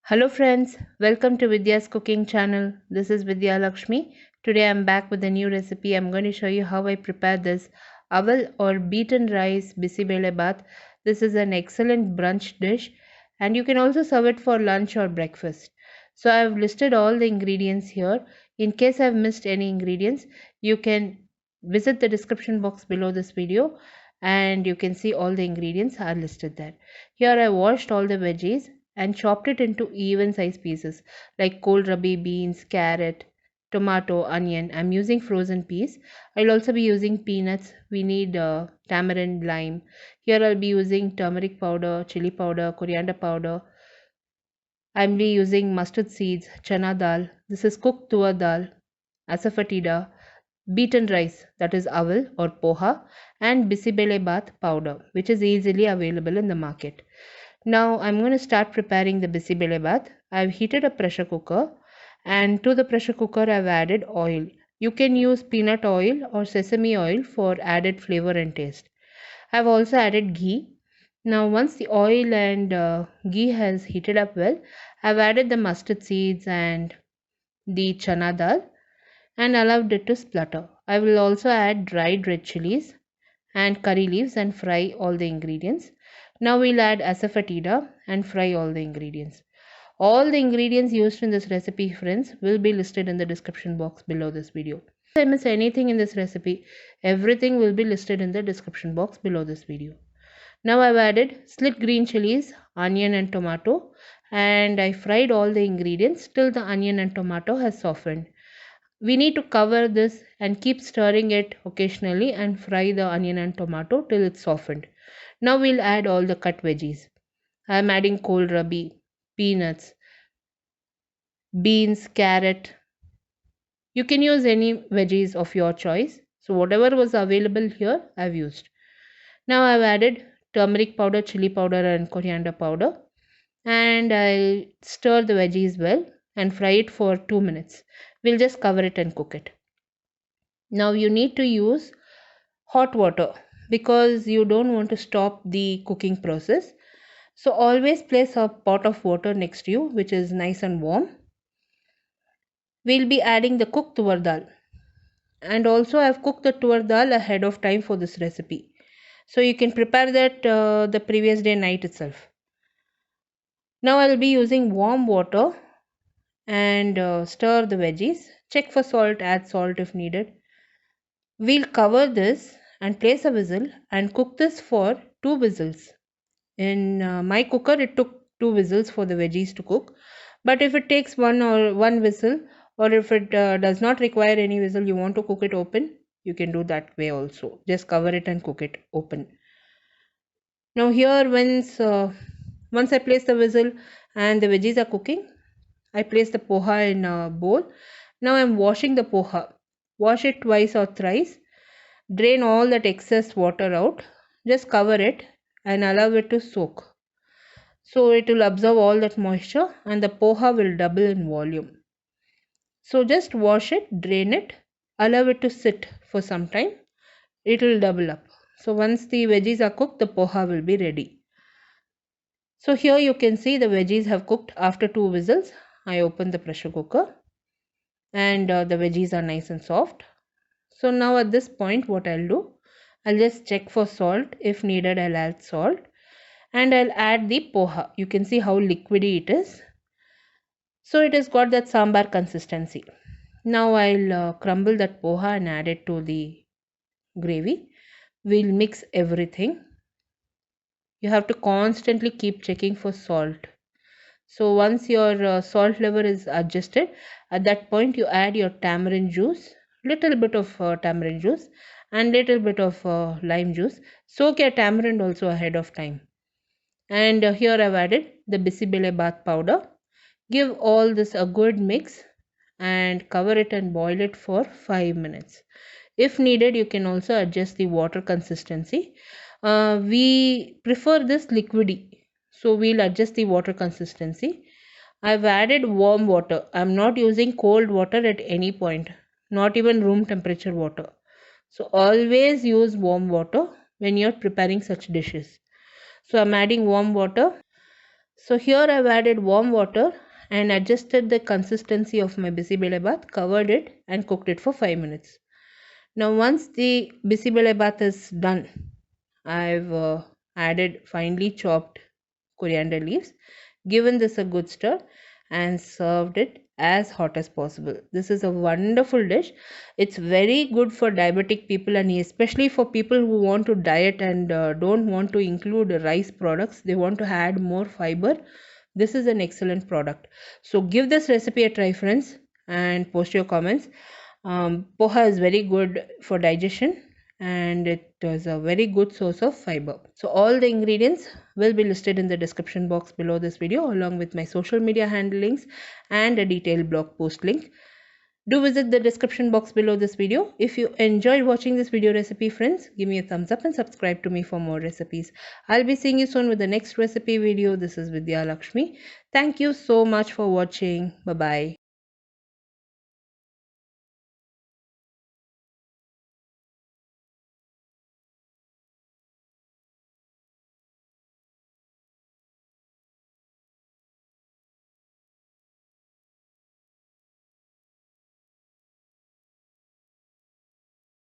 Hello friends, welcome to Vidya's cooking channel. This is Vidya Lakshmi. Today I'm back with a new recipe. I'm going to show you how I prepare this Aval or beaten rice Bisi Bele bath. This is an excellent brunch dish and you can also serve it for lunch or breakfast. So I've listed all the ingredients here. In case I've missed any ingredients, you can visit the description box below this video and you can see all the ingredients are listed there. Here I washed all the veggies and chopped it into even size pieces like kohlrabi, beans, carrot, tomato, onion. I'm using frozen peas. I'll also be using peanuts. We need tamarind, lime. Here I'll be using turmeric powder, chili powder, coriander powder. I'm be using mustard seeds, chana dal. This is cooked tur dal, asafoetida, beaten rice, that is aval or poha, and bisibele bath powder, which is easily available in the market. Now I'm going to start preparing the Bisi Bele bath. I've heated a pressure cooker and to the pressure cooker I've added oil. You can use peanut oil or sesame oil for added flavor and taste. I've also added ghee. Now once the oil and ghee has heated up well, I've added the mustard seeds and the chana dal and allowed it to splutter. I will also add dried red chilies and curry leaves and fry all the ingredients. Now we'll add asafoetida and fry all the ingredients. All the ingredients used in this recipe, friends, will be listed in the description box below this video. If I miss anything in this recipe, everything will be listed in the description box below this video. Now I've added slit green chilies, onion and tomato, and I fried all the ingredients till the onion and tomato has softened. We need to cover this and keep stirring it occasionally and fry the onion and tomato till it's softened. Now we'll add all the cut veggies. I'm adding kohlrabi, peanuts, beans, carrot. You can use any veggies of your choice. So whatever was available here, I've used. Now I've added turmeric powder, chili powder and coriander powder. And I'll stir the veggies well and fry it for 2 minutes. We'll just cover it and cook it. Now you need to use hot water because you don't want to stop the cooking process. So always place a pot of water next to you which is nice and warm. We'll be adding the cooked tur dal. And also I've cooked the tur dal ahead of time for this recipe. So you can prepare that the previous day night itself. Now I'll be using warm water and stir the veggies. Check for salt, add salt if needed. We'll cover this and place a whistle and cook this for 2 whistles. In my cooker it took 2 whistles for the veggies to cook, but if it takes one whistle or if it does not require any whistle, you want to cook it open, you can do that way also. Just cover it and cook it open. Now here once I place the whistle and the veggies are cooking, I place the poha in a bowl. Now I'm washing the poha. Wash it twice or thrice. Drain all that excess water out. Just cover it and allow it to soak. So it will absorb all that moisture and the poha will double in volume. So just wash it, drain it, allow it to sit for some time. It will double up. So once the veggies are cooked, the poha will be ready. So here you can see the veggies have cooked after 2 whistles. I open the pressure cooker and the veggies are nice and soft. So now at this point what I'll do, I'll just check for salt. If needed, I'll add salt and I'll add the poha. You can see how liquidy it is. So it has got that sambar consistency. Now I'll crumble that poha and add it to the gravy. We'll mix everything. You have to constantly keep checking for salt. So once your salt level is adjusted, at that point you add your tamarind juice, little bit of tamarind juice and little bit of lime juice. Soak your tamarind also ahead of time. And here I've added the Bisi Bele bath powder. Give all this a good mix and cover it and boil it for 5 minutes. If needed, you can also adjust the water consistency. We prefer this liquidy, so we'll adjust the water consistency. I've added warm water. I'm not using cold water at any point, not even room temperature water. So always use warm water when you're preparing such dishes. So I'm adding warm water. So here I've added warm water and adjusted the consistency of my bisi bele bath, covered it and cooked it for 5 minutes. Now once the bisi bele bath is done, I've added finely chopped coriander leaves, given this a good stir, and served it as hot as possible. This is a wonderful dish. It's very good for diabetic people, and especially for people who want to diet and don't want to include rice products. They want to add more fiber. This is an excellent product. So give this recipe a try, friends, and post your comments. Poha is very good for digestion and it is a very good source of fiber. So all the ingredients will be listed in the description box below this video, along with my social media handle links and a detailed blog post link. Do visit the description box below this video. If you enjoyed watching this video recipe, friends, give me a thumbs up and subscribe to me for more recipes. I'll be seeing you soon with the next recipe video. This is Vidya Lakshmi. Thank you so much for watching. Bye bye.